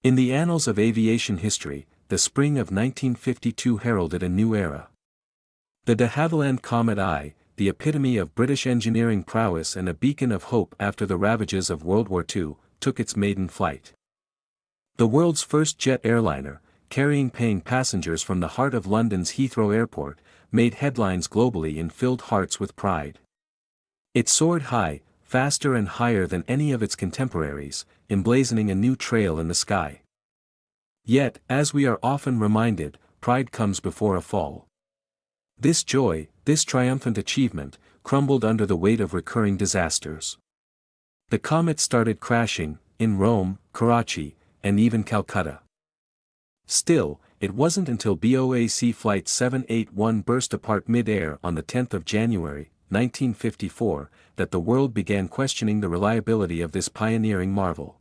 In the annals of aviation history, the spring of 1952 heralded a new era. The de Havilland Comet I, the epitome of British engineering prowess and a beacon of hope after the ravages of World War II, took its maiden flight. The world's first jet airliner, carrying paying passengers from the heart of London's Heathrow Airport, made headlines globally and filled hearts with pride. It soared high, faster and higher than any of its contemporaries, emblazoning a new trail in the sky. Yet, as we are often reminded, pride comes before a fall. This joy, this triumphant achievement, crumbled under the weight of recurring disasters. The Comet started crashing, in Rome, Karachi, and even Calcutta. Still, it wasn't until BOAC Flight 781 burst apart mid-air on the 10th of January, 1954, that the world began questioning the reliability of this pioneering marvel.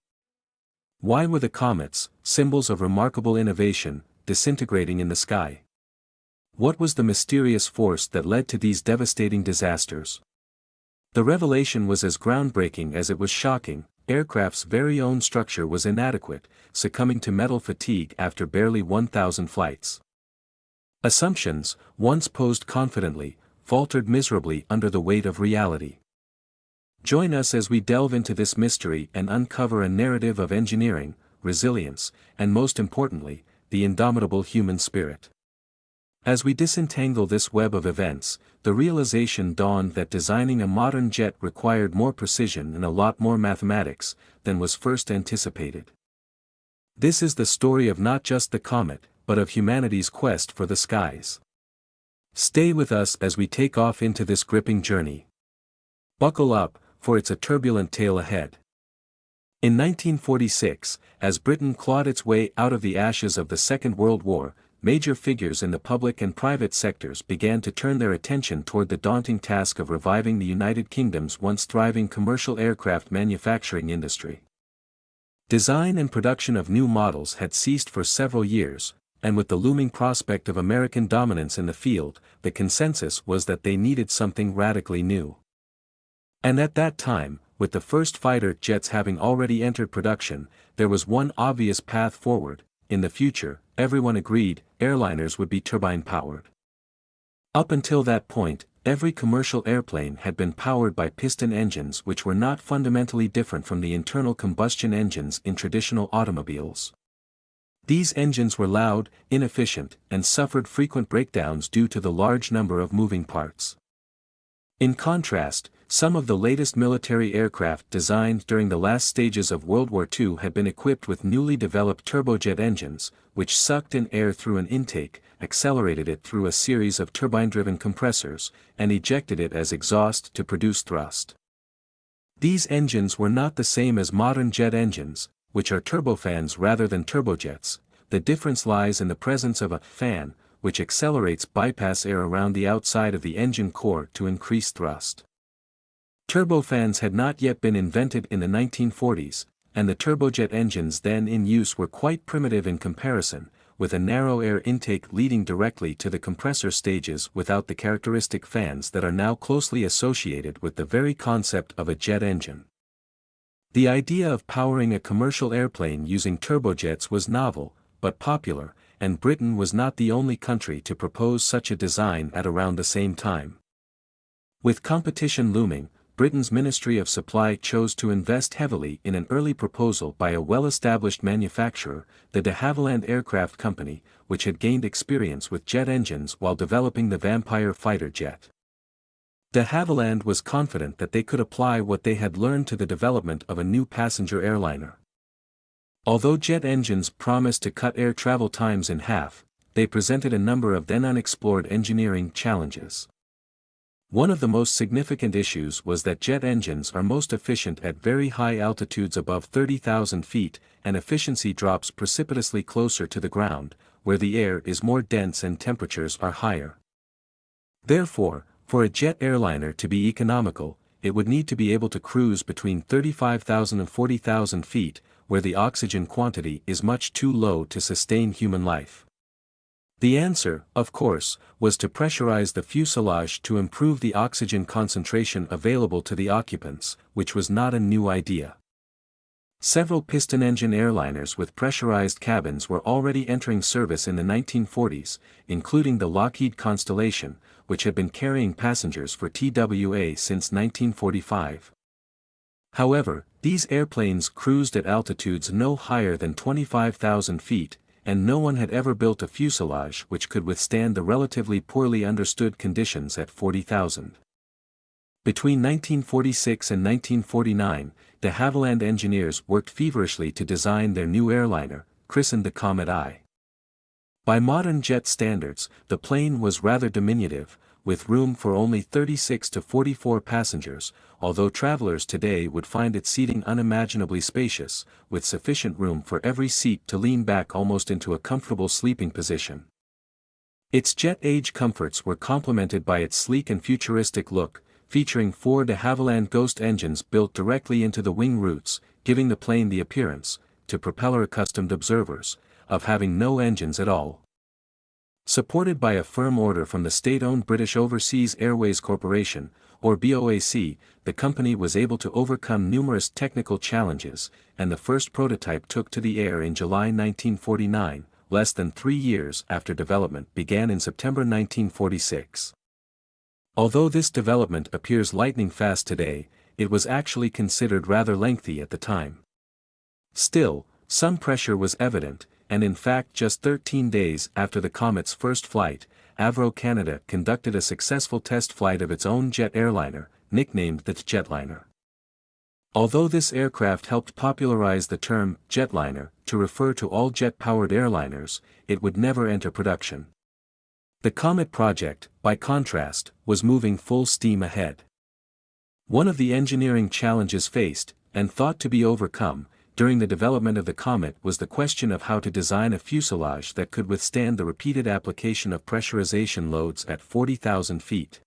Why were the comets, symbols of remarkable innovation, disintegrating in the sky? What was the mysterious force that led to these devastating disasters? The revelation was as groundbreaking as it was shocking. Aircraft's very own structure was inadequate, succumbing to metal fatigue after barely 1,000 flights. Assumptions, once posed confidently, faltered miserably under the weight of reality. Join us as we delve into this mystery and uncover a narrative of engineering, resilience, and most importantly, the indomitable human spirit. As we disentangle this web of events, the realization dawned that designing a modern jet required more precision and a lot more mathematics than was first anticipated. This is the story of not just the comet, but of humanity's quest for the skies. Stay with us as we take off into this gripping journey. Buckle up, for it's a turbulent tale ahead. In 1946, as Britain clawed its way out of the ashes of the Second World War, major figures in the public and private sectors began to turn their attention toward the daunting task of reviving the United Kingdom's once thriving commercial aircraft manufacturing industry. Design and production of new models had ceased for several years, and with the looming prospect of American dominance in the field, the consensus was that they needed something radically new. And at that time, with the first fighter jets having already entered production, there was one obvious path forward. In the future, everyone agreed, airliners would be turbine-powered. Up until that point, every commercial airplane had been powered by piston engines which were not fundamentally different from the internal combustion engines in traditional automobiles. These engines were loud, inefficient, and suffered frequent breakdowns due to the large number of moving parts. In contrast, some of the latest military aircraft designed during the last stages of World War II had been equipped with newly developed turbojet engines, which sucked in air through an intake, accelerated it through a series of turbine-driven compressors, and ejected it as exhaust to produce thrust. These engines were not the same as modern jet engines, which are turbofans rather than turbojets. The difference lies in the presence of a fan, which accelerates bypass air around the outside of the engine core to increase thrust. Turbofans had not yet been invented in the 1940s, and the turbojet engines then in use were quite primitive in comparison, with a narrow air intake leading directly to the compressor stages without the characteristic fans that are now closely associated with the very concept of a jet engine. The idea of powering a commercial airplane using turbojets was novel, but popular, and Britain was not the only country to propose such a design at around the same time. With competition looming, Britain's Ministry of Supply chose to invest heavily in an early proposal by a well-established manufacturer, the de Havilland Aircraft Company, which had gained experience with jet engines while developing the Vampire fighter jet. De Havilland was confident that they could apply what they had learned to the development of a new passenger airliner. Although jet engines promised to cut air travel times in half, they presented a number of then unexplored engineering challenges. One of the most significant issues was that jet engines are most efficient at very high altitudes above 30,000 feet, and efficiency drops precipitously closer to the ground, where the air is more dense and temperatures are higher. Therefore, for a jet airliner to be economical, it would need to be able to cruise between 35,000 and 40,000 feet, where the oxygen quantity is much too low to sustain human life. The answer, of course, was to pressurize the fuselage to improve the oxygen concentration available to the occupants, which was not a new idea. Several piston-engine airliners with pressurized cabins were already entering service in the 1940s, including the Lockheed Constellation, which had been carrying passengers for TWA since 1945. However, these airplanes cruised at altitudes no higher than 25,000 feet, and no one had ever built a fuselage which could withstand the relatively poorly understood conditions at 40,000. Between 1946 and 1949, de Havilland engineers worked feverishly to design their new airliner, christened the Comet I. By modern jet standards, the plane was rather diminutive, with room for only 36 to 44 passengers, although travelers today would find its seating unimaginably spacious, with sufficient room for every seat to lean back almost into a comfortable sleeping position. Its jet-age comforts were complemented by its sleek and futuristic look, featuring 4 de Havilland Ghost engines built directly into the wing roots, giving the plane the appearance, to propeller-accustomed observers, of having no engines at all. Supported by a firm order from the state-owned British Overseas Airways Corporation, or BOAC, the company was able to overcome numerous technical challenges, and the first prototype took to the air in July 1949, less than 3 years after development began in September 1946. Although this development appears lightning fast today, it was actually considered rather lengthy at the time. Still, some pressure was evident, and in fact just 13 days after the Comet's first flight, Avro Canada conducted a successful test flight of its own jet airliner, nicknamed the jetliner. Although this aircraft helped popularize the term jetliner to refer to all jet-powered airliners, it would never enter production. The Comet project, by contrast, was moving full steam ahead. One of the engineering challenges faced, and thought to be overcome, during the development of the Comet was the question of how to design a fuselage that could withstand the repeated application of pressurization loads at 40,000 feet.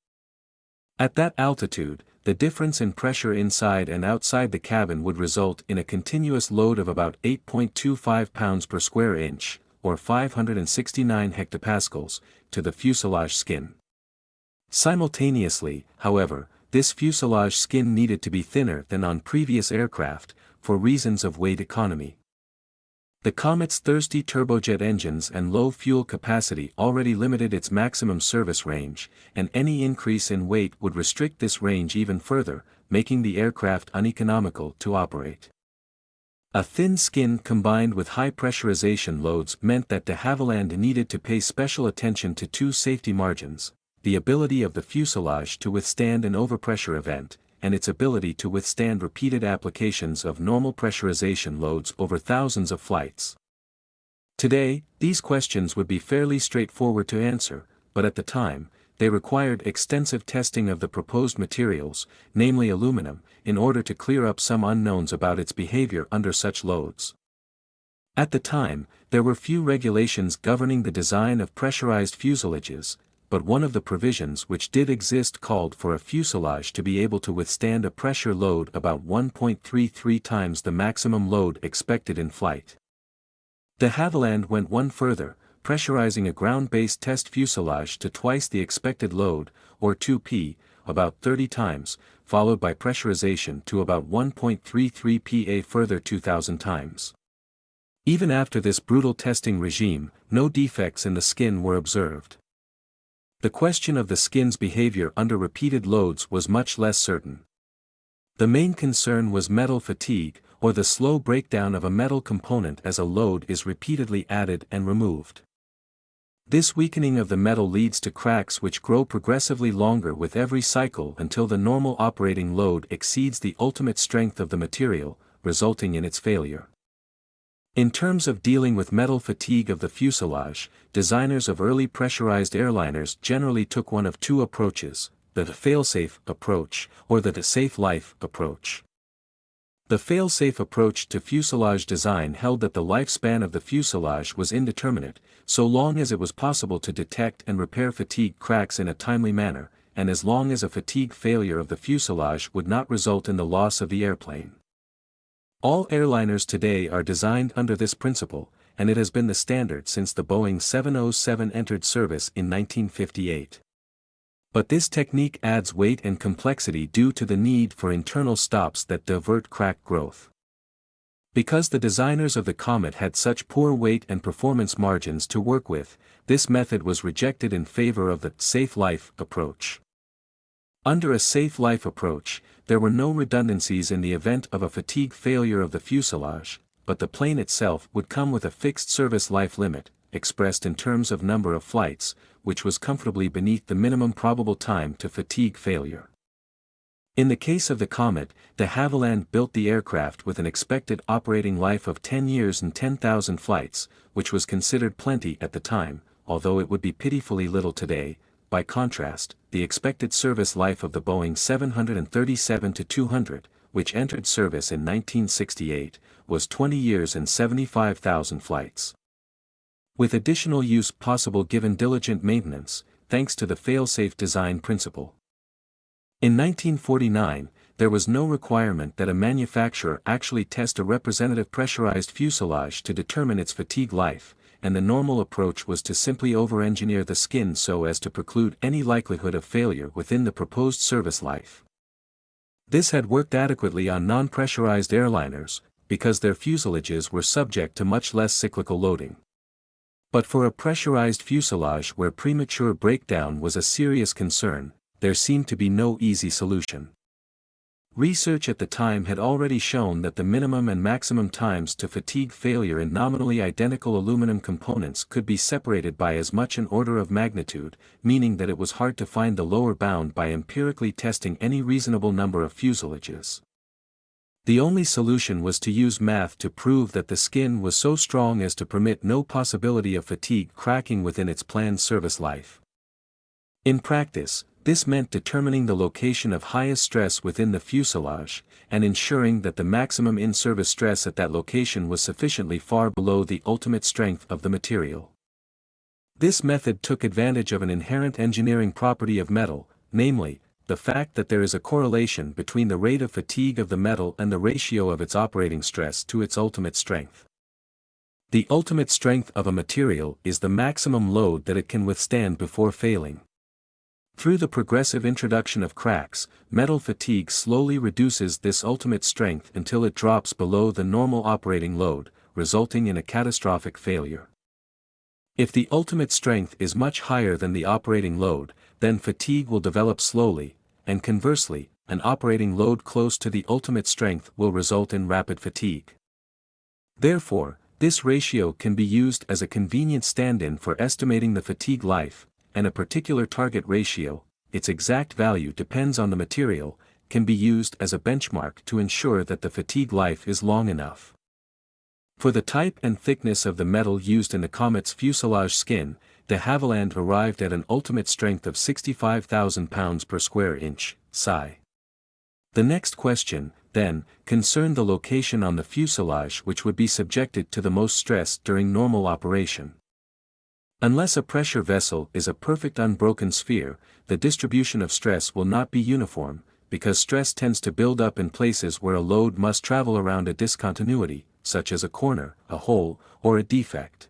At that altitude, the difference in pressure inside and outside the cabin would result in a continuous load of about 8.25 pounds per square inch, or 569 hectopascals, to the fuselage skin. Simultaneously, however, this fuselage skin needed to be thinner than on previous aircraft, for reasons of weight economy. The Comet's thirsty turbojet engines and low fuel capacity already limited its maximum service range, and any increase in weight would restrict this range even further, making the aircraft uneconomical to operate. A thin skin combined with high pressurization loads meant that de Havilland needed to pay special attention to 2 safety margins: the ability of the fuselage to withstand an overpressure event, and its ability to withstand repeated applications of normal pressurization loads over thousands of flights. Today, these questions would be fairly straightforward to answer, but at the time, they required extensive testing of the proposed materials, namely aluminum, in order to clear up some unknowns about its behavior under such loads. At the time, there were few regulations governing the design of pressurized fuselages, but one of the provisions which did exist called for a fuselage to be able to withstand a pressure load about 1.33 times the maximum load expected in flight. De Havilland went one further, pressurizing a ground-based test fuselage to twice the expected load, or 2p, about 30 times, followed by pressurization to about 1.33 pa a further 2,000 times. Even after this brutal testing regime, no defects in the skin were observed. The question of the skin's behavior under repeated loads was much less certain. The main concern was metal fatigue, or the slow breakdown of a metal component as a load is repeatedly added and removed. This weakening of the metal leads to cracks which grow progressively longer with every cycle until the normal operating load exceeds the ultimate strength of the material, resulting in its failure. In terms of dealing with metal fatigue of the fuselage, designers of early pressurized airliners generally took one of 2 approaches: the fail-safe approach, or the safe life approach. The fail-safe approach to fuselage design held that the lifespan of the fuselage was indeterminate, so long as it was possible to detect and repair fatigue cracks in a timely manner, and as long as a fatigue failure of the fuselage would not result in the loss of the airplane. All airliners today are designed under this principle, and it has been the standard since the Boeing 707 entered service in 1958. But this technique adds weight and complexity due to the need for internal stops that divert crack growth. Because the designers of the Comet had such poor weight and performance margins to work with, this method was rejected in favor of the safe life approach. Under a safe life approach, there were no redundancies in the event of a fatigue failure of the fuselage, but the plane itself would come with a fixed service life limit, expressed in terms of number of flights, which was comfortably beneath the minimum probable time to fatigue failure. In the case of the Comet, de Havilland built the aircraft with an expected operating life of 10 years and 10,000 flights, which was considered plenty at the time, although it would be pitifully little today. By contrast, the expected service life of the Boeing 737-200, which entered service in 1968, was 20 years and 75,000 flights. With additional use possible given diligent maintenance, thanks to the fail-safe design principle. In 1949, there was no requirement that a manufacturer actually test a representative pressurized fuselage to determine its fatigue life, and the normal approach was to simply over-engineer the skin so as to preclude any likelihood of failure within the proposed service life. This had worked adequately on non-pressurized airliners, because their fuselages were subject to much less cyclical loading. But for a pressurized fuselage where premature breakdown was a serious concern, there seemed to be no easy solution. Research at the time had already shown that the minimum and maximum times to fatigue failure in nominally identical aluminum components could be separated by as much an order of magnitude, meaning that it was hard to find the lower bound by empirically testing any reasonable number of fuselages. The only solution was to use math to prove that the skin was so strong as to permit no possibility of fatigue cracking within its planned service life. In practice, this meant determining the location of highest stress within the fuselage, and ensuring that the maximum in-service stress at that location was sufficiently far below the ultimate strength of the material. This method took advantage of an inherent engineering property of metal, namely, the fact that there is a correlation between the rate of fatigue of the metal and the ratio of its operating stress to its ultimate strength. The ultimate strength of a material is the maximum load that it can withstand before failing. Through the progressive introduction of cracks, metal fatigue slowly reduces this ultimate strength until it drops below the normal operating load, resulting in a catastrophic failure. If the ultimate strength is much higher than the operating load, then fatigue will develop slowly, and conversely, an operating load close to the ultimate strength will result in rapid fatigue. Therefore, this ratio can be used as a convenient stand-in for estimating the fatigue life, and a particular target ratio, its exact value depends on the material, can be used as a benchmark to ensure that the fatigue life is long enough. For the type and thickness of the metal used in the Comet's fuselage skin, de Havilland arrived at an ultimate strength of 65,000 pounds per square inch, psi. The next question, then, concerned the location on the fuselage which would be subjected to the most stress during normal operation. Unless a pressure vessel is a perfect unbroken sphere, the distribution of stress will not be uniform, because stress tends to build up in places where a load must travel around a discontinuity, such as a corner, a hole, or a defect.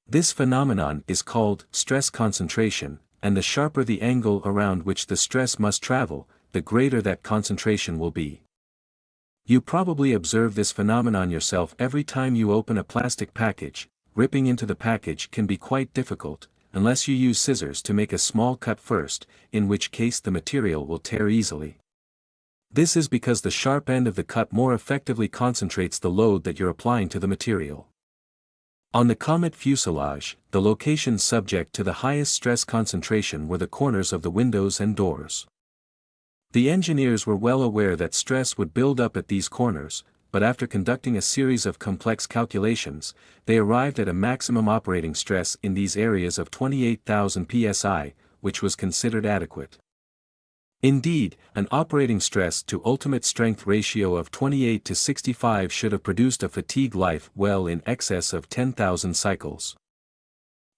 This phenomenon is called stress concentration, and the sharper the angle around which the stress must travel, the greater that concentration will be. You probably observe this phenomenon yourself every time you open a plastic package. Ripping into the package can be quite difficult, unless you use scissors to make a small cut first, in which case the material will tear easily. This is because the sharp end of the cut more effectively concentrates the load that you're applying to the material. On the Comet fuselage, the locations subject to the highest stress concentration were the corners of the windows and doors. The engineers were well aware that stress would build up at these corners, but after conducting a series of complex calculations, they arrived at a maximum operating stress in these areas of 28,000 psi, which was considered adequate. Indeed, an operating stress to ultimate strength ratio of 28 to 65 should have produced a fatigue life well in excess of 10,000 cycles.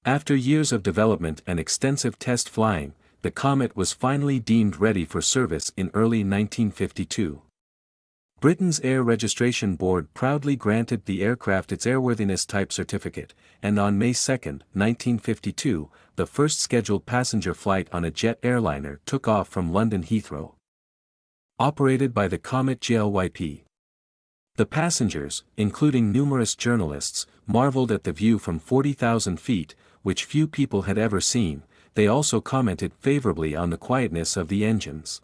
After years of development and extensive test flying, the Comet was finally deemed ready for service in early 1952. Britain's Air Registration Board proudly granted the aircraft its airworthiness type certificate, and on May 2, 1952, the first scheduled passenger flight on a jet airliner took off from London Heathrow. Operated by the Comet WWII. The passengers, including numerous journalists, marveled at the view from 40,000 feet, which few people had ever seen. They also commented favorably on the quietness of the engines,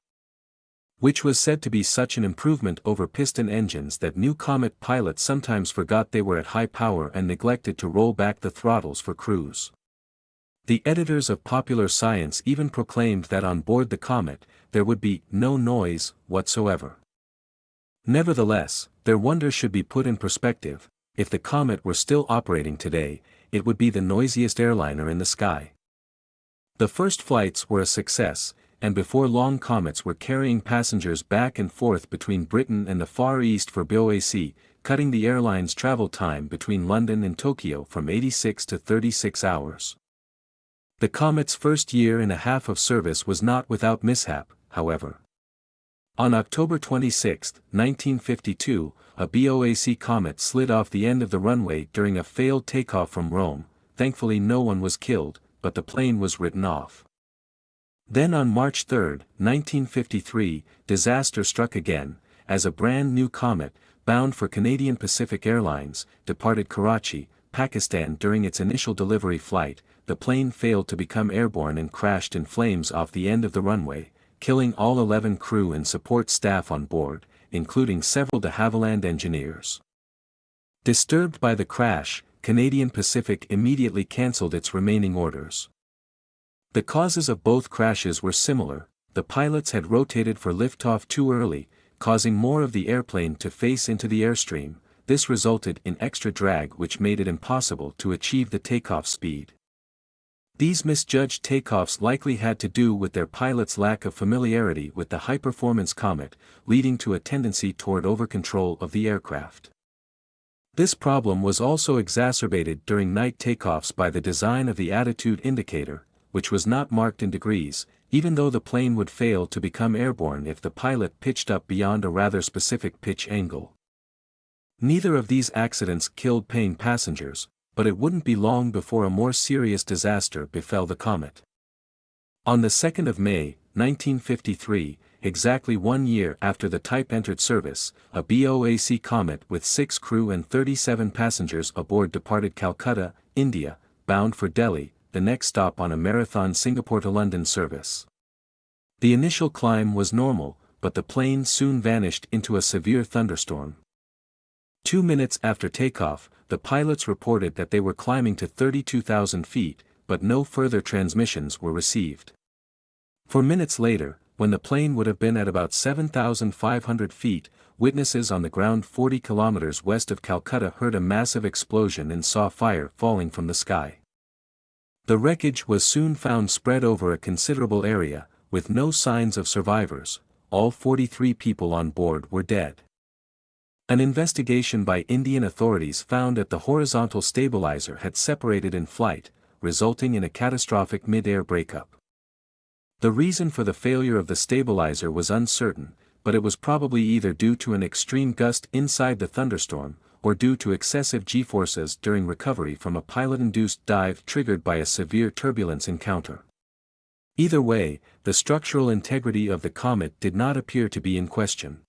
which was said to be such an improvement over piston engines that new Comet pilots sometimes forgot they were at high power and neglected to roll back the throttles for cruise. The editors of Popular Science even proclaimed that on board the Comet, there would be no noise whatsoever. Nevertheless, their wonder should be put in perspective. If the Comet were still operating today, it would be the noisiest airliner in the sky. The first flights were a success, and before long Comets were carrying passengers back and forth between Britain and the Far East for BOAC, cutting the airline's travel time between London and Tokyo from 86 to 36 hours. The Comet's first year and a half of service was not without mishap, however. On October 26, 1952, a BOAC Comet slid off the end of the runway during a failed takeoff from Rome. Thankfully no one was killed, but the plane was written off. Then on March 3, 1953, disaster struck again, as a brand new Comet, bound for Canadian Pacific Airlines, departed Karachi, Pakistan during its initial delivery flight. The plane failed to become airborne and crashed in flames off the end of the runway, killing all 11 crew and support staff on board, including several de Havilland engineers. Disturbed by the crash, Canadian Pacific immediately cancelled its remaining orders. The causes of both crashes were similar. The pilots had rotated for liftoff too early, causing more of the airplane to face into the airstream. This resulted in extra drag which made it impossible to achieve the takeoff speed. These misjudged takeoffs likely had to do with their pilots' lack of familiarity with the high-performance Comet, leading to a tendency toward over-control of the aircraft. This problem was also exacerbated during night takeoffs by the design of the attitude indicator, which was not marked in degrees, even though the plane would fail to become airborne if the pilot pitched up beyond a rather specific pitch angle. Neither of these accidents killed paying passengers, but it wouldn't be long before a more serious disaster befell the Comet. On the 2nd of May, 1953, exactly 1 year after the type entered service, a BOAC Comet with 6 crew and 37 passengers aboard departed Calcutta, India, bound for Delhi, the next stop on a marathon Singapore to London service. The initial climb was normal, but the plane soon vanished into a severe thunderstorm. 2 minutes after takeoff, the pilots reported that they were climbing to 32,000 feet, but no further transmissions were received. 4 minutes later, when the plane would have been at about 7,500 feet, witnesses on the ground 40 kilometers west of Calcutta heard a massive explosion and saw fire falling from the sky. The wreckage was soon found spread over a considerable area, with no signs of survivors. All 43 people on board were dead. An investigation by Indian authorities found that the horizontal stabilizer had separated in flight, resulting in a catastrophic mid-air breakup. The reason for the failure of the stabilizer was uncertain, but it was probably either due to an extreme gust inside the thunderstorm, or due to excessive G-forces during recovery from a pilot-induced dive triggered by a severe turbulence encounter. Either way, the structural integrity of the Comet did not appear to be in question.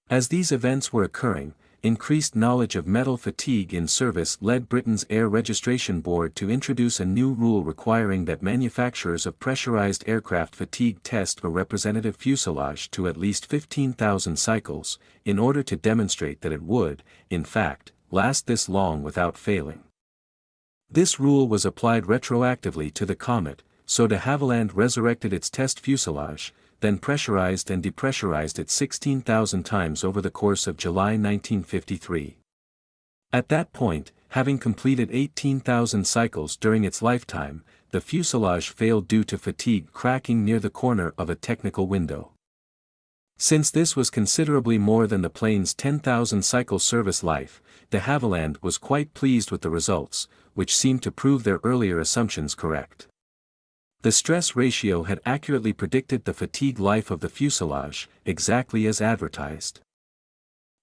As these events were occurring, increased knowledge of metal fatigue in service led Britain's Air Registration Board to introduce a new rule requiring that manufacturers of pressurized aircraft fatigue test a representative fuselage to at least 15,000 cycles, in order to demonstrate that it would, in fact, last this long without failing. This rule was applied retroactively to the Comet, so de Havilland resurrected its test fuselage, then pressurized and depressurized it 16,000 times over the course of July 1953. At that point, having completed 18,000 cycles during its lifetime, the fuselage failed due to fatigue cracking near the corner of a technical window. Since this was considerably more than the plane's 10,000 cycle service life, de Havilland was quite pleased with the results, which seemed to prove their earlier assumptions correct. The stress ratio had accurately predicted the fatigue life of the fuselage, exactly as advertised.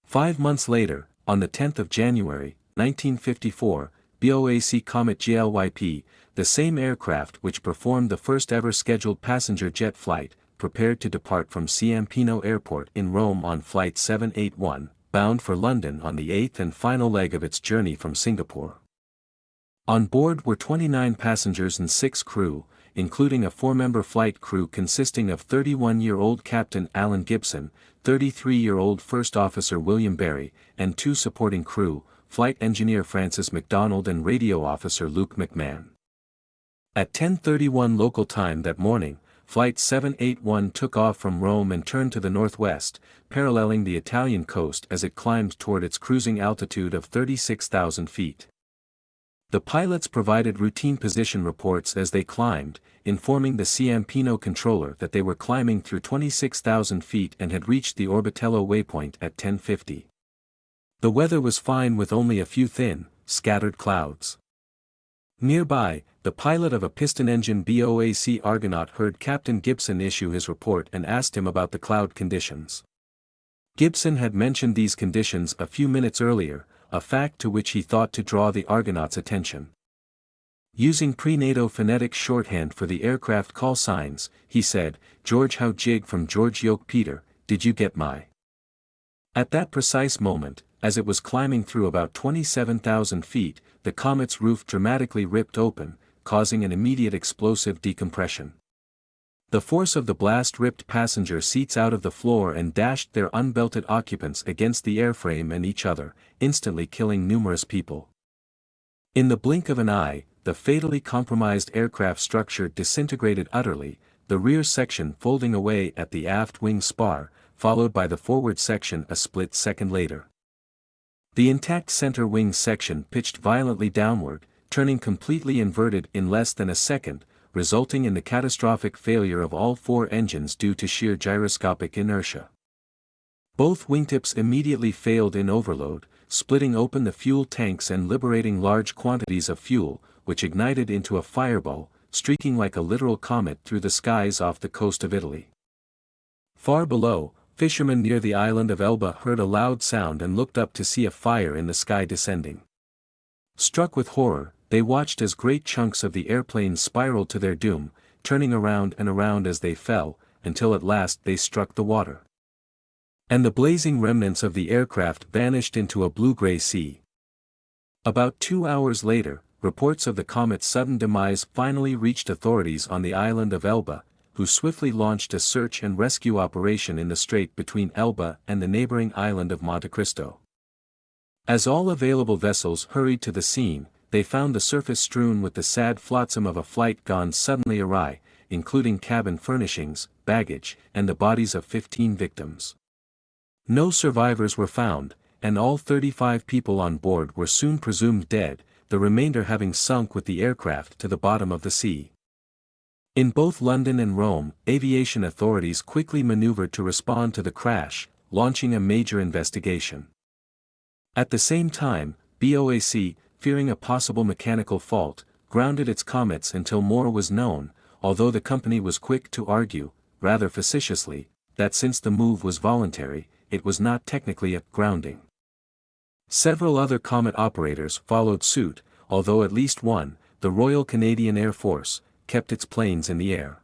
5 months later, on the 10th of January, 1954, BOAC Comet GLYP, the same aircraft which performed the first ever scheduled passenger jet flight, prepared to depart from Ciampino Airport in Rome on Flight 781, bound for London on the eighth and final leg of its journey from Singapore. On board were 29 passengers and 6 crew, including a 4-member flight crew consisting of 31-year-old Captain Alan Gibson, 33-year-old First Officer William Berry, and 2 supporting crew, Flight Engineer Francis MacDonald and Radio Officer Luke McMahon. At 10:31 local time that morning, Flight 781 took off from Rome and turned to the northwest, paralleling the Italian coast as it climbed toward its cruising altitude of 36,000 feet. The pilots provided routine position reports as they climbed, informing the Ciampino controller that they were climbing through 26,000 feet and had reached the Orbitello waypoint at 10:50. The weather was fine with only a few thin, scattered clouds. Nearby, the pilot of a piston-engine BOAC Argonaut heard Captain Gibson issue his report and asked him about the cloud conditions. Gibson had mentioned these conditions a few minutes earlier, a fact to which he thought to draw the Argonaut's attention. Using pre-NATO phonetic shorthand for the aircraft call signs, he said, "George How Jig from George Yoke Peter, did you get my?" At that precise moment, as it was climbing through about 27,000 feet, the Comet's roof dramatically ripped open, causing an immediate explosive decompression. The force of the blast ripped passenger seats out of the floor and dashed their unbelted occupants against the airframe and each other, instantly killing numerous people. In the blink of an eye, the fatally compromised aircraft structure disintegrated utterly, the rear section folding away at the aft wing spar, followed by the forward section a split second later. The intact center wing section pitched violently downward, turning completely inverted in less than a second, resulting in the catastrophic failure of all 4 engines due to sheer gyroscopic inertia. Both wingtips immediately failed in overload, splitting open the fuel tanks and liberating large quantities of fuel, which ignited into a fireball, streaking like a literal comet through the skies off the coast of Italy. Far below, fishermen near the island of Elba heard a loud sound and looked up to see a fire in the sky descending. Struck with horror, they watched as great chunks of the airplane spiraled to their doom, turning around and around as they fell, until at last they struck the water. And the blazing remnants of the aircraft vanished into a blue-gray sea. About 2 hours later, reports of the Comet's sudden demise finally reached authorities on the island of Elba, who swiftly launched a search and rescue operation in the strait between Elba and the neighboring island of Monte Cristo. As all available vessels hurried to the scene, they found the surface strewn with the sad flotsam of a flight gone suddenly awry, including cabin furnishings, baggage, and the bodies of 15 victims. No survivors were found, and all 35 people on board were soon presumed dead, the remainder having sunk with the aircraft to the bottom of the sea. In both London and Rome, aviation authorities quickly maneuvered to respond to the crash, launching a major investigation. At the same time, BOAC, fearing a possible mechanical fault, grounded its Comets until more was known, although the company was quick to argue, rather facetiously, that since the move was voluntary, it was not technically a grounding. Several other Comet operators followed suit, although at least one, the Royal Canadian Air Force, kept its planes in the air.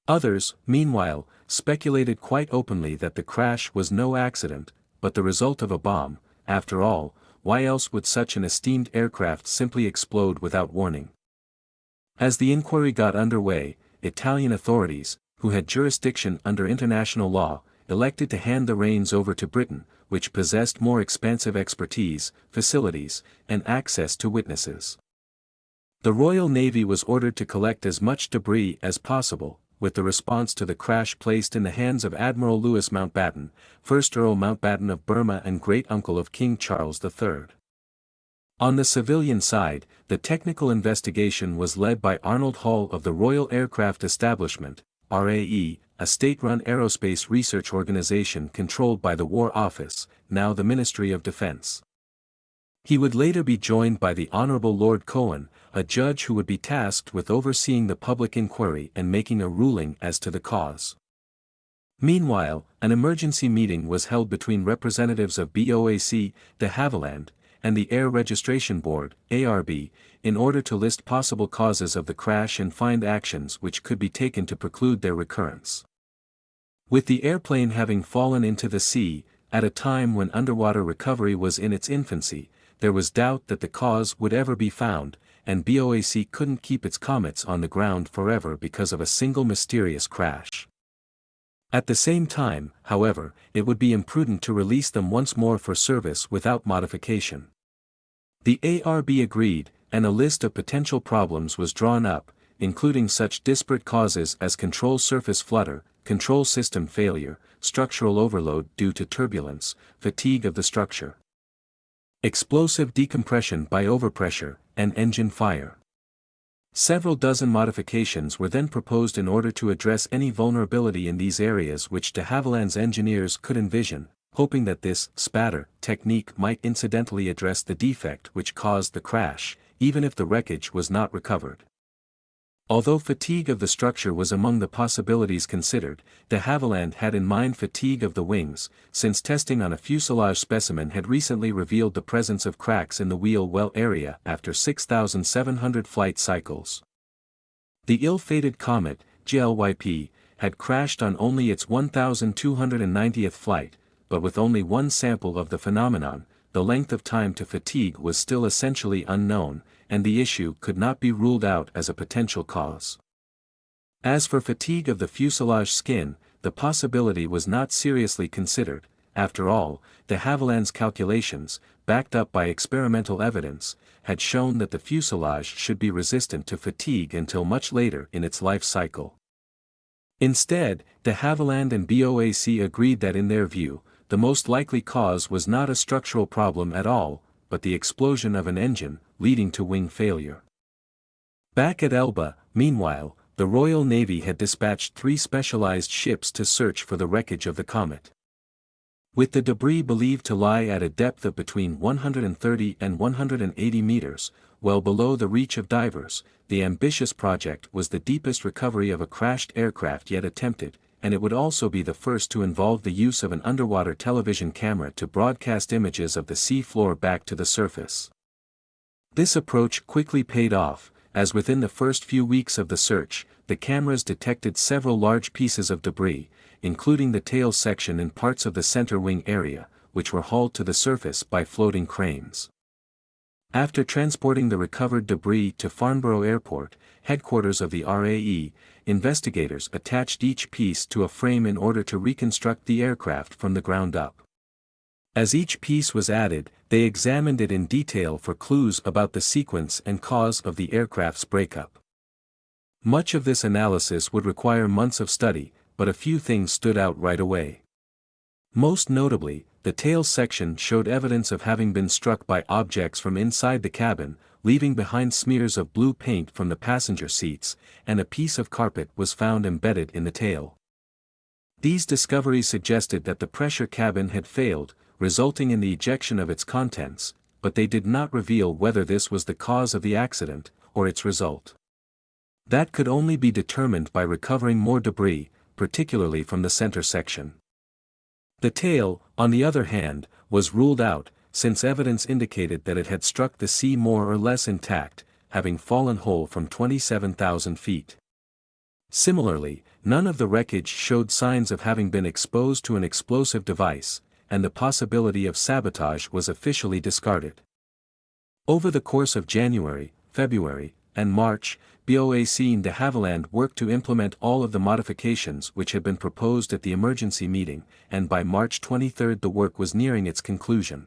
Others, meanwhile, speculated quite openly that the crash was no accident, but the result of a bomb. After all, why else would such an esteemed aircraft simply explode without warning? As the inquiry got underway, Italian authorities, who had jurisdiction under international law, elected to hand the reins over to Britain, which possessed more expansive expertise, facilities, and access to witnesses. The Royal Navy was ordered to collect as much debris as possible, with the response to the crash placed in the hands of Admiral Louis Mountbatten, 1st Earl Mountbatten of Burma and great-uncle of King Charles III. On the civilian side, the technical investigation was led by Arnold Hall of the Royal Aircraft Establishment, RAE, a state-run aerospace research organization controlled by the War Office, now the Ministry of Defense. He would later be joined by the Honourable Lord Cohen, a judge who would be tasked with overseeing the public inquiry and making a ruling as to the cause. Meanwhile, an emergency meeting was held between representatives of BOAC, de Havilland, and the Air Registration Board, ARB, in order to list possible causes of the crash and find actions which could be taken to preclude their recurrence. With the airplane having fallen into the sea, at a time when underwater recovery was in its infancy, there was doubt that the cause would ever be found, and BOAC couldn't keep its comets on the ground forever because of a single mysterious crash. At the same time, however, it would be imprudent to release them once more for service without modification. The ARB agreed, and a list of potential problems was drawn up, including such disparate causes as control surface flutter, control system failure, structural overload due to turbulence, fatigue of the structure, explosive decompression by overpressure, and engine fire. Several dozen modifications were then proposed in order to address any vulnerability in these areas which de Havilland's engineers could envision, hoping that this spatter technique might incidentally address the defect which caused the crash, even if the wreckage was not recovered. Although fatigue of the structure was among the possibilities considered, de Havilland had in mind fatigue of the wings, since testing on a fuselage specimen had recently revealed the presence of cracks in the wheel well area after 6,700 flight cycles. The ill-fated Comet, WWII, had crashed on only its 1,290th flight, but with only one sample of the phenomenon, the length of time to fatigue was still essentially unknown, and the issue could not be ruled out as a potential cause. As for fatigue of the fuselage skin, the possibility was not seriously considered. After all, de Havilland's calculations, backed up by experimental evidence, had shown that the fuselage should be resistant to fatigue until much later in its life cycle. Instead, de Havilland and BOAC agreed that in their view, the most likely cause was not a structural problem at all, but the explosion of an engine, leading to wing failure. Back at Elba, meanwhile, the Royal Navy had dispatched 3 specialized ships to search for the wreckage of the comet. With the debris believed to lie at a depth of between 130 and 180 meters, well below the reach of divers, the ambitious project was the deepest recovery of a crashed aircraft yet attempted, and it would also be the first to involve the use of an underwater television camera to broadcast images of the sea floor back to the surface. This approach quickly paid off, as within the first few weeks of the search, the cameras detected several large pieces of debris, including the tail section and parts of the center wing area, which were hauled to the surface by floating cranes. After transporting the recovered debris to Farnborough Airport, headquarters of the RAE, investigators attached each piece to a frame in order to reconstruct the aircraft from the ground up. As each piece was added, they examined it in detail for clues about the sequence and cause of the aircraft's breakup. Much of this analysis would require months of study, but a few things stood out right away. Most notably, the tail section showed evidence of having been struck by objects from inside the cabin, leaving behind smears of blue paint from the passenger seats, and a piece of carpet was found embedded in the tail. These discoveries suggested that the pressure cabin had failed, resulting in the ejection of its contents, but they did not reveal whether this was the cause of the accident, or its result. That could only be determined by recovering more debris, particularly from the center section. The tail, on the other hand, was ruled out, since evidence indicated that it had struck the sea more or less intact, having fallen whole from 27,000 feet. Similarly, none of the wreckage showed signs of having been exposed to an explosive device, and the possibility of sabotage was officially discarded. Over the course of January, February, and March, BOAC and de Havilland worked to implement all of the modifications which had been proposed at the emergency meeting, and by March 23 the work was nearing its conclusion.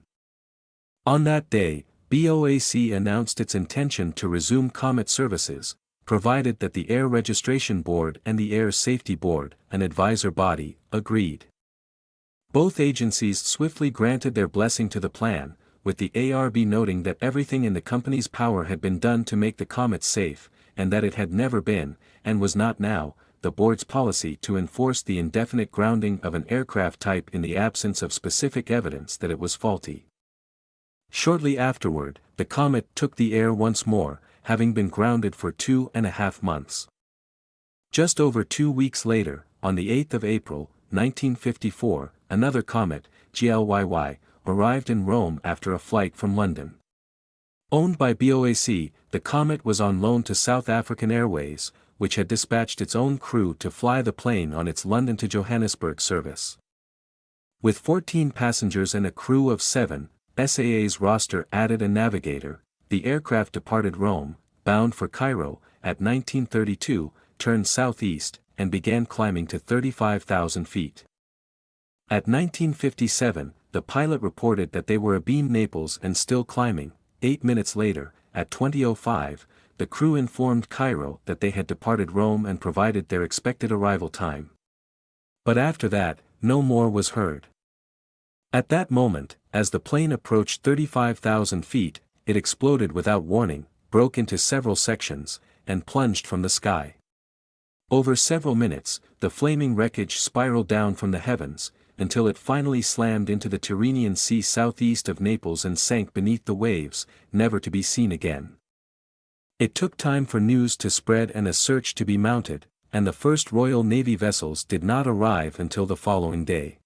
On that day, BOAC announced its intention to resume Comet services, provided that the Air Registration Board and the Air Safety Board, an advisor body, agreed. Both agencies swiftly granted their blessing to the plan, with the ARB noting that everything in the company's power had been done to make the Comet safe, and that it had never been, and was not now, the board's policy to enforce the indefinite grounding of an aircraft type in the absence of specific evidence that it was faulty. Shortly afterward, the Comet took the air once more, having been grounded for 2.5 months. Just over 2 weeks later, on the 8th of April, 1954, another Comet, WWII, arrived in Rome after a flight from London. Owned by BOAC, the Comet was on loan to South African Airways, which had dispatched its own crew to fly the plane on its London to Johannesburg service. With 14 passengers and a crew of 7, SAA's roster added a navigator. The aircraft departed Rome, bound for Cairo, at 1932, turned southeast, and began climbing to 35,000 feet. At 1957, the pilot reported that they were abeam Naples and still climbing. 8 minutes later, at 20:05, the crew informed Cairo that they had departed Rome and provided their expected arrival time. But after that, no more was heard. At that moment, as the plane approached 35,000 feet, it exploded without warning, broke into several sections, and plunged from the sky. Over several minutes, the flaming wreckage spiraled down from the heavens, until it finally slammed into the Tyrrhenian Sea southeast of Naples and sank beneath the waves, never to be seen again. It took time for news to spread and a search to be mounted, and the first Royal Navy vessels did not arrive until the following day.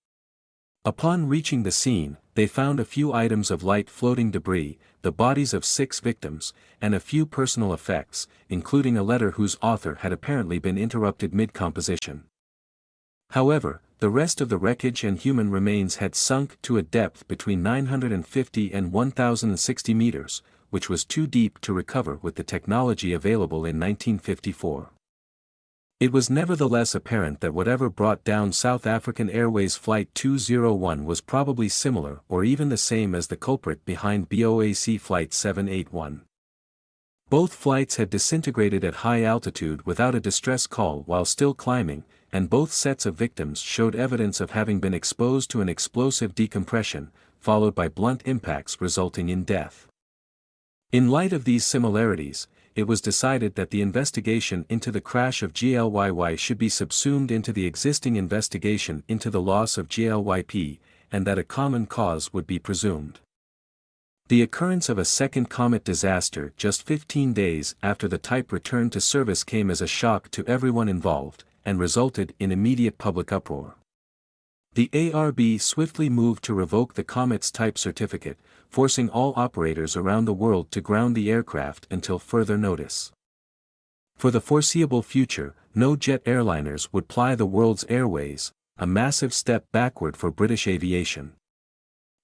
Upon reaching the scene, they found a few items of light floating debris, the bodies of 6 victims, and a few personal effects, including a letter whose author had apparently been interrupted mid-composition. However, the rest of the wreckage and human remains had sunk to a depth between 950 and 1,060 meters, which was too deep to recover with the technology available in 1954. It was nevertheless apparent that whatever brought down South African Airways Flight 201 was probably similar or even the same as the culprit behind BOAC Flight 781. Both flights had disintegrated at high altitude without a distress call while still climbing, and both sets of victims showed evidence of having been exposed to an explosive decompression, followed by blunt impacts resulting in death. In light of these similarities, it was decided that the investigation into the crash of GLYY should be subsumed into the existing investigation into the loss of GLYP, and that a common cause would be presumed. The occurrence of a second Comet disaster just 15 days after the type returned to service came as a shock to everyone involved, and resulted in immediate public uproar. The ARB swiftly moved to revoke the Comet's type certificate, forcing all operators around the world to ground the aircraft until further notice. For the foreseeable future, no jet airliners would ply the world's airways, a massive step backward for British aviation.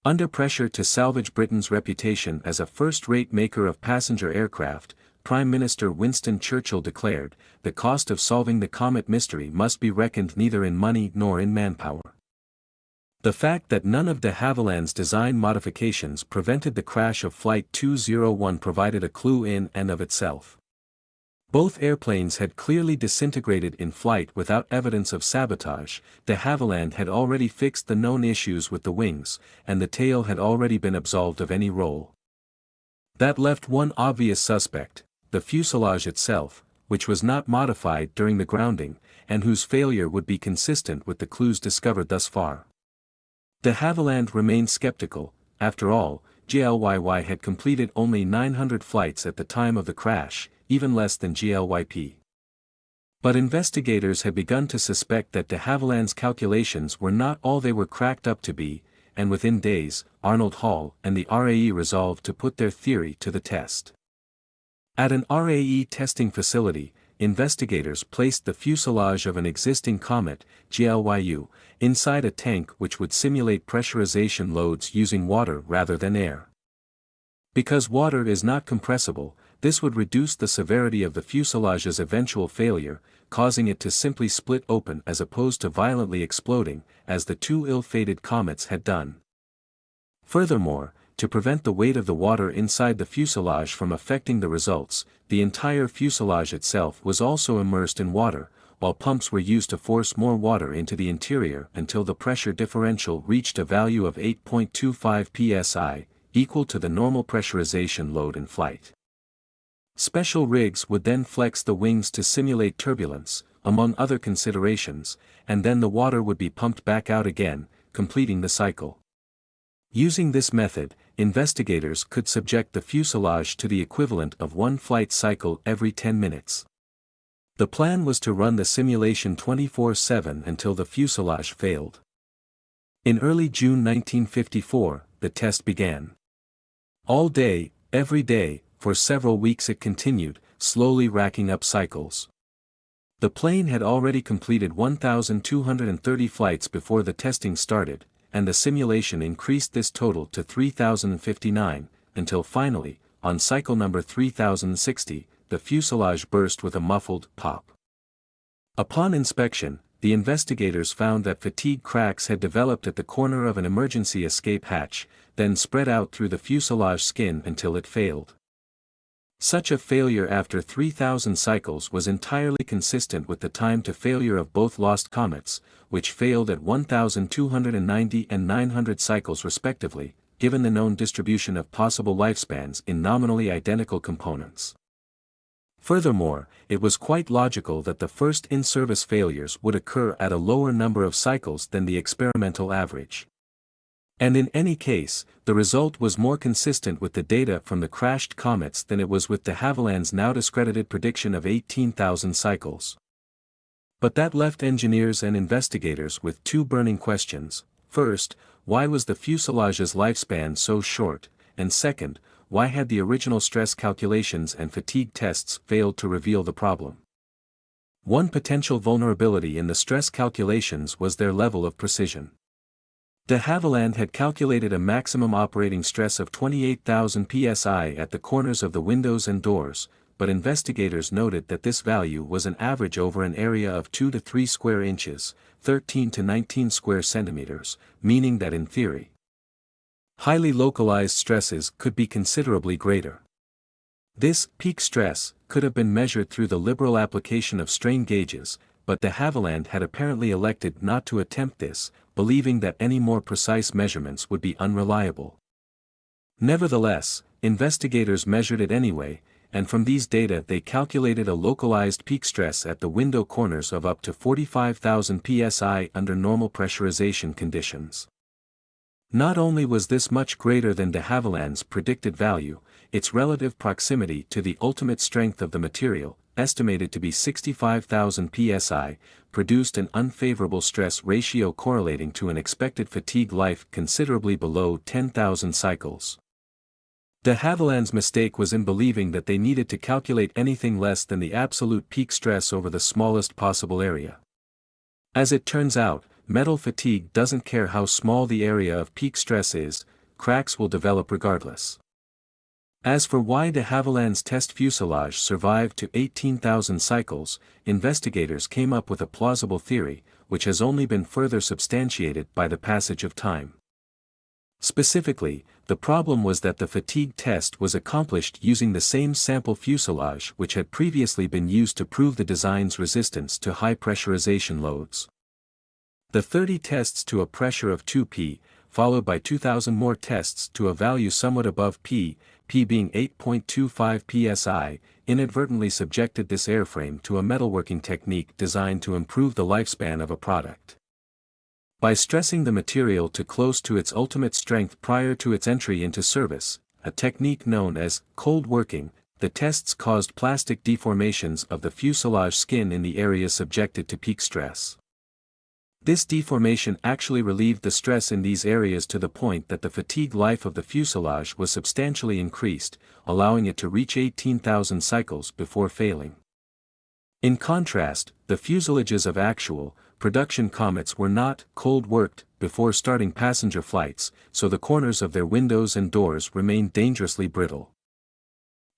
Under pressure to salvage Britain's reputation as a first-rate maker of passenger aircraft, Prime Minister Winston Churchill declared, the cost of solving the Comet mystery must be reckoned neither in money nor in manpower. The fact that none of de Havilland's design modifications prevented the crash of Flight 201 provided a clue in and of itself. Both airplanes had clearly disintegrated in flight without evidence of sabotage. De Havilland had already fixed the known issues with the wings, and the tail had already been absolved of any role. That left one obvious suspect, the fuselage itself, which was not modified during the grounding, and whose failure would be consistent with the clues discovered thus far. De Havilland remained skeptical. After all, GLYY had completed only 900 flights at the time of the crash, even less than GLYP. But investigators had begun to suspect that de Havilland's calculations were not all they were cracked up to be, and within days, Arnold Hall and the RAE resolved to put their theory to the test. At an RAE testing facility, investigators placed the fuselage of an existing Comet, GLYU, inside a tank which would simulate pressurization loads using water rather than air. Because water is not compressible, this would reduce the severity of the fuselage's eventual failure, causing it to simply split open as opposed to violently exploding, as the two ill-fated Comets had done. Furthermore, to prevent the weight of the water inside the fuselage from affecting the results, the entire fuselage itself was also immersed in water, while pumps were used to force more water into the interior until the pressure differential reached a value of 8.25 psi, equal to the normal pressurization load in flight. Special rigs would then flex the wings to simulate turbulence, among other considerations, and then the water would be pumped back out again, completing the cycle. Using this method, investigators could subject the fuselage to the equivalent of one flight cycle every 10 minutes. The plan was to run the simulation 24/7 until the fuselage failed. In early June 1954, the test began. All day, every day, for several weeks it continued, slowly racking up cycles. The plane had already completed 1,230 flights before the testing started, and the simulation increased this total to 3,059, until finally, on cycle number 3060, the fuselage burst with a muffled pop. Upon inspection, the investigators found that fatigue cracks had developed at the corner of an emergency escape hatch, then spread out through the fuselage skin until it failed. Such a failure after 3,000 cycles was entirely consistent with the time to failure of both lost comets, which failed at 1,290 and 900 cycles respectively, given the known distribution of possible lifespans in nominally identical components. Furthermore, it was quite logical that the first in-service failures would occur at a lower number of cycles than the experimental average. And in any case, the result was more consistent with the data from the crashed comets than it was with de Havilland's now discredited prediction of 18,000 cycles. But that left engineers and investigators with two burning questions. First, why was the fuselage's lifespan so short, and second, why had the original stress calculations and fatigue tests failed to reveal the problem? One potential vulnerability in the stress calculations was their level of precision. De Havilland had calculated a maximum operating stress of 28,000 psi at the corners of the windows and doors, but investigators noted that this value was an average over an area of 2 to 3 square inches, 13 to 19 square centimeters, meaning that in theory, highly localized stresses could be considerably greater. This peak stress could have been measured through the liberal application of strain gauges, but de Havilland had apparently elected not to attempt this, believing that any more precise measurements would be unreliable. Nevertheless, investigators measured it anyway, and from these data they calculated a localized peak stress at the window corners of up to 45,000 psi under normal pressurization conditions. Not only was this much greater than de Havilland's predicted value, its relative proximity to the ultimate strength of the material, estimated to be 65,000 psi, produced an unfavorable stress ratio correlating to an expected fatigue life considerably below 10,000 cycles. De Havilland's mistake was in believing that they needed to calculate anything less than the absolute peak stress over the smallest possible area. As it turns out, metal fatigue doesn't care how small the area of peak stress is, cracks will develop regardless. As for why de Havilland's test fuselage survived to 18,000 cycles, investigators came up with a plausible theory, which has only been further substantiated by the passage of time. Specifically, the problem was that the fatigue test was accomplished using the same sample fuselage which had previously been used to prove the design's resistance to high pressurization loads. The 30 tests to a pressure of 2 p, followed by 2,000 more tests to a value somewhat above p being 8.25 psi, inadvertently subjected this airframe to a metalworking technique designed to improve the lifespan of a product. By stressing the material to close to its ultimate strength prior to its entry into service, a technique known as cold working, the tests caused plastic deformations of the fuselage skin in the areas subjected to peak stress. This deformation actually relieved the stress in these areas to the point that the fatigue life of the fuselage was substantially increased, allowing it to reach 18,000 cycles before failing. In contrast, the fuselages of actual, production comets were not cold-worked before starting passenger flights, so the corners of their windows and doors remained dangerously brittle.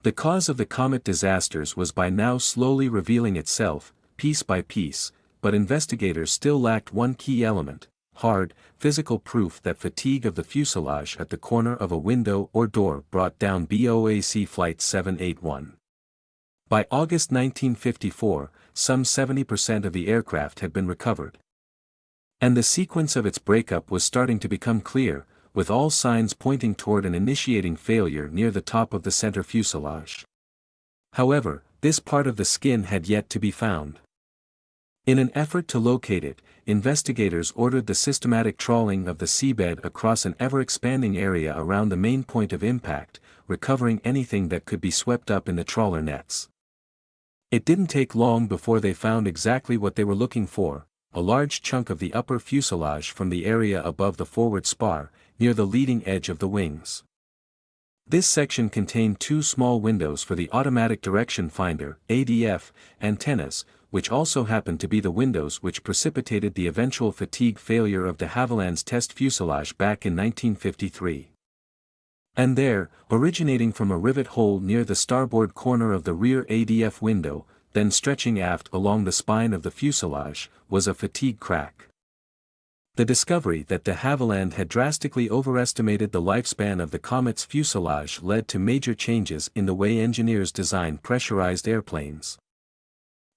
The cause of the comet disasters was by now slowly revealing itself, piece by piece, but investigators still lacked one key element: hard, physical proof that fatigue of the fuselage at the corner of a window or door brought down BOAC Flight 781. By August 1954, some 70% of the aircraft had been recovered. And the sequence of its breakup was starting to become clear, with all signs pointing toward an initiating failure near the top of the center fuselage. However, this part of the skin had yet to be found. In an effort to locate it, investigators ordered the systematic trawling of the seabed across an ever-expanding area around the main point of impact, recovering anything that could be swept up in the trawler nets. It didn't take long before they found exactly what they were looking for: a large chunk of the upper fuselage from the area above the forward spar, near the leading edge of the wings. This section contained two small windows for the automatic direction finder (ADF) antennas, which also happened to be the windows which precipitated the eventual fatigue failure of de Havilland's test fuselage back in 1953. And there, originating from a rivet hole near the starboard corner of the rear ADF window, then stretching aft along the spine of the fuselage, was a fatigue crack. The discovery that de Havilland had drastically overestimated the lifespan of the Comet's fuselage led to major changes in the way engineers design pressurized airplanes.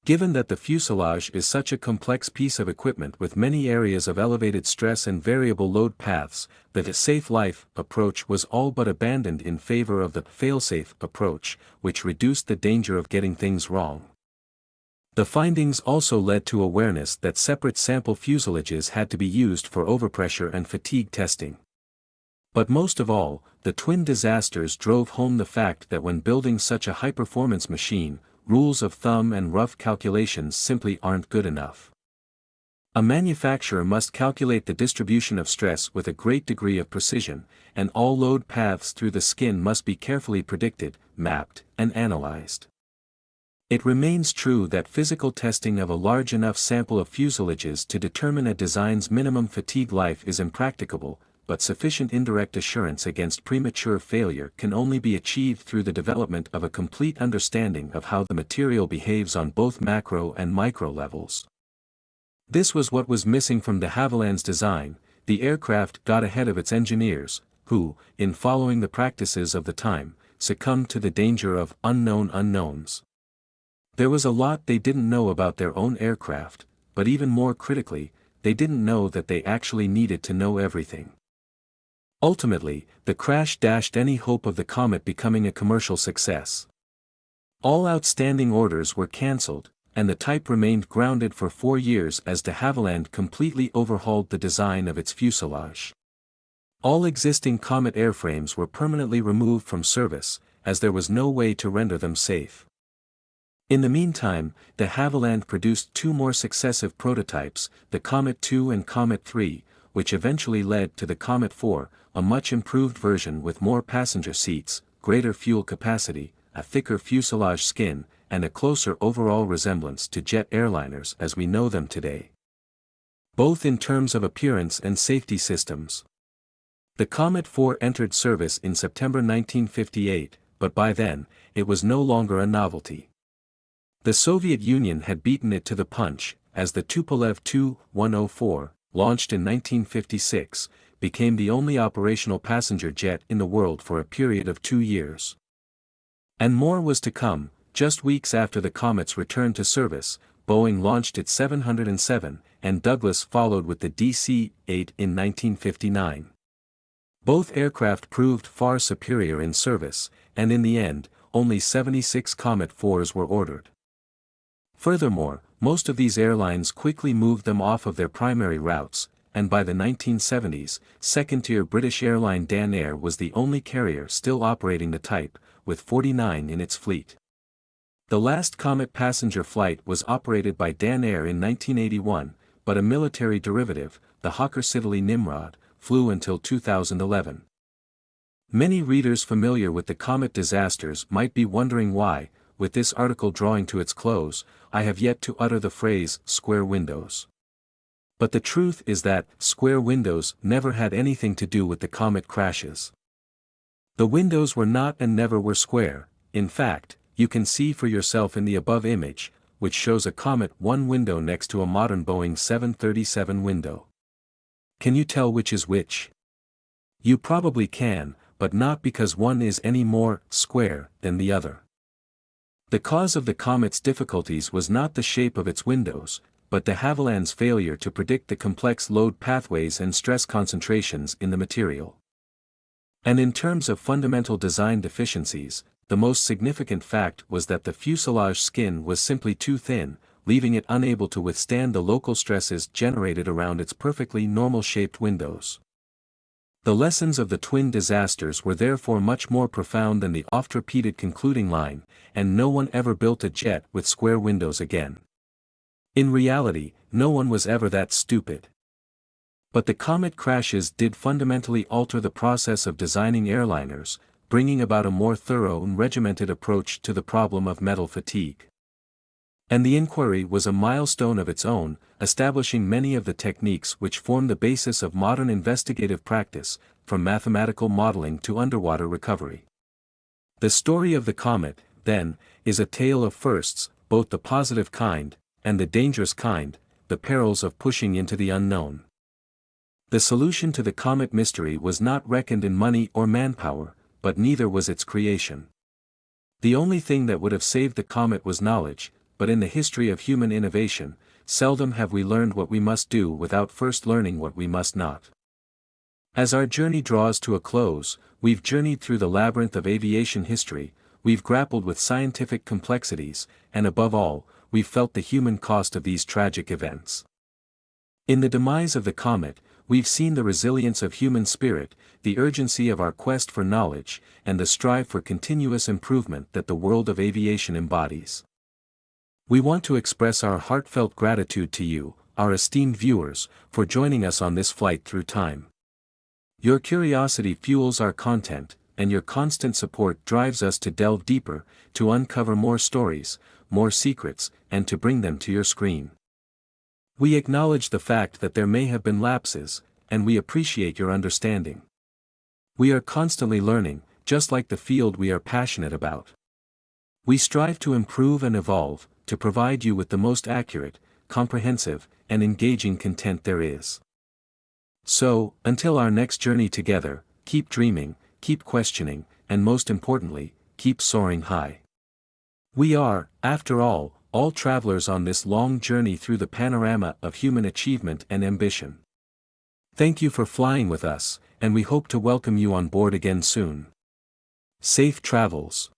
Given that the fuselage is such a complex piece of equipment with many areas of elevated stress and variable load paths, the safe life approach was all but abandoned in favor of the fail-safe approach, which reduced the danger of getting things wrong. The findings also led to awareness that separate sample fuselages had to be used for overpressure and fatigue testing. But most of all, the twin disasters drove home the fact that when building such a high-performance machine, rules of thumb and rough calculations simply aren't good enough. A manufacturer must calculate the distribution of stress with a great degree of precision, and all load paths through the skin must be carefully predicted, mapped, and analyzed. It remains true that physical testing of a large enough sample of fuselages to determine a design's minimum fatigue life is impracticable, but sufficient indirect assurance against premature failure can only be achieved through the development of a complete understanding of how the material behaves on both macro and micro levels. This was what was missing from de Havilland's design. The aircraft got ahead of its engineers, who, in following the practices of the time, succumbed to the danger of unknown unknowns. There was a lot they didn't know about their own aircraft, but even more critically, they didn't know that they actually needed to know everything. Ultimately, the crash dashed any hope of the Comet becoming a commercial success. All outstanding orders were cancelled, and the type remained grounded for 4 years as de Havilland completely overhauled the design of its fuselage. All existing Comet airframes were permanently removed from service, as there was no way to render them safe. In the meantime, de Havilland produced 2 more successive prototypes, the Comet II and Comet III, which eventually led to the Comet IV, a much improved version with more passenger seats, greater fuel capacity, a thicker fuselage skin, and a closer overall resemblance to jet airliners as we know them today, both in terms of appearance and safety systems. The Comet IV entered service in September 1958, but by then, it was no longer a novelty. The Soviet Union had beaten it to the punch, as the Tupolev Tu-104, launched in 1956, became the only operational passenger jet in the world for a period of 2 years. And more was to come. Just weeks after the Comet's return to service, Boeing launched its 707, and Douglas followed with the DC-8 in 1959. Both aircraft proved far superior in service, and in the end, only 76 Comet IVs were ordered. Furthermore, most of these airlines quickly moved them off of their primary routes, and by the 1970s, second-tier British airline Dan Air was the only carrier still operating the type, with 49 in its fleet. The last Comet passenger flight was operated by Dan Air in 1981, but a military derivative, the Hawker Siddeley Nimrod, flew until 2011. Many readers familiar with the Comet disasters might be wondering why, with this article drawing to its close, I have yet to utter the phrase, square windows. But the truth is that, square windows never had anything to do with the Comet crashes. The windows were not and never were square. In fact, you can see for yourself in the above image, which shows a Comet I window next to a modern Boeing 737 window. Can you tell which is which? You probably can, but not because one is any more square than the other. The cause of the Comet's difficulties was not the shape of its windows, but de Havilland's failure to predict the complex load pathways and stress concentrations in the material. And in terms of fundamental design deficiencies, the most significant fact was that the fuselage skin was simply too thin, leaving it unable to withstand the local stresses generated around its perfectly normal-shaped windows. The lessons of the twin disasters were therefore much more profound than the oft-repeated concluding line, and no one ever built a jet with square windows again. In reality, no one was ever that stupid. But the Comet crashes did fundamentally alter the process of designing airliners, bringing about a more thorough and regimented approach to the problem of metal fatigue. And the inquiry was a milestone of its own, establishing many of the techniques which form the basis of modern investigative practice, from mathematical modeling to underwater recovery. The story of the comet, then, is a tale of firsts, both the positive kind, and the dangerous kind, the perils of pushing into the unknown. The solution to the comet mystery was not reckoned in money or manpower, but neither was its creation. The only thing that would have saved the comet was knowledge, but in the history of human innovation, seldom have we learned what we must do without first learning what we must not. As our journey draws to a close, we've journeyed through the labyrinth of aviation history, we've grappled with scientific complexities, and above all, we've felt the human cost of these tragic events. In the demise of the comet, we've seen the resilience of human spirit, the urgency of our quest for knowledge, and the strive for continuous improvement that the world of aviation embodies. We want to express our heartfelt gratitude to you, our esteemed viewers, for joining us on this flight through time. Your curiosity fuels our content, and your constant support drives us to delve deeper, to uncover more stories, more secrets, and to bring them to your screen. We acknowledge the fact that there may have been lapses, and we appreciate your understanding. We are constantly learning, just like the field we are passionate about. We strive to improve and evolve, to provide you with the most accurate, comprehensive, and engaging content there is. So, until our next journey together, keep dreaming, keep questioning, and most importantly, keep soaring high. We are, after all travelers on this long journey through the panorama of human achievement and ambition. Thank you for flying with us, and we hope to welcome you on board again soon. Safe travels.